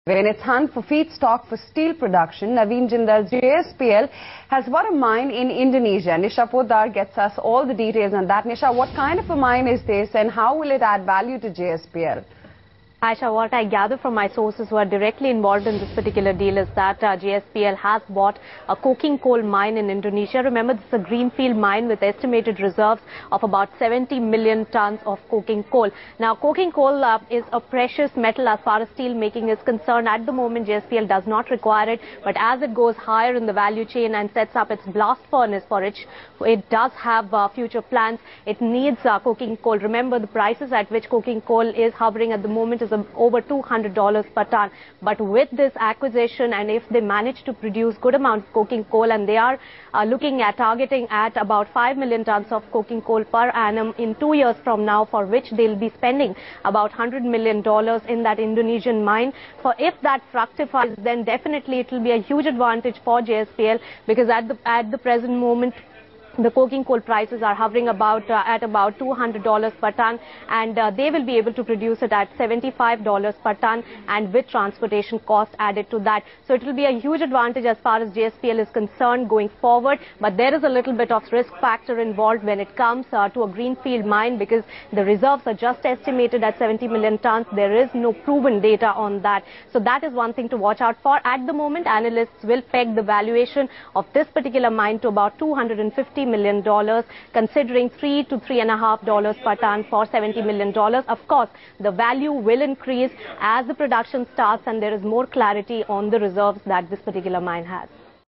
In its hunt for feedstock for steel production, Naveen Jindal's JSPL has bought a mine in Indonesia. Nisha Poddar gets us all the details on that. Nisha, what kind of a mine is this and how will it add value to JSPL? Aisha, what I gather from my sources who are directly involved in this particular deal is that JSPL has bought a coking coal mine in Indonesia. Remember, this is a greenfield mine with estimated reserves of about 70 million tons of coking coal. Now, coking coal is a precious metal as far as steel making is concerned. At the moment, JSPL does not require it, but as it goes higher in the value chain and sets up its blast furnace for which it does have future plans, it needs coking coal. Remember, the prices at which coking coal is hovering at the moment is over $200 per ton. But with this acquisition, and if they manage to produce good amount of coking coal, and they are looking at targeting at about 5 million tons of coking coal per annum in 2 years from now, for which they'll be spending about $100 million in that Indonesian mine. For if that fructifies, then definitely it will be a huge advantage for JSPL, because at the present moment, the coking coal prices are hovering at about $200 per ton, and they will be able to produce it at $75 per ton, and with transportation cost added to that. So it will be a huge advantage as far as JSPL is concerned going forward. But there is a little bit of risk factor involved when it comes to a greenfield mine, because the reserves are just estimated at 70 million tons. There is no proven data on that. So that is one thing to watch out for. At the moment, analysts will peg the valuation of this particular mine to about $250 million, considering $3 to $3.50 per ton for $70 million. Of course, the value will increase as the production starts and there is more clarity on the reserves that this particular mine has.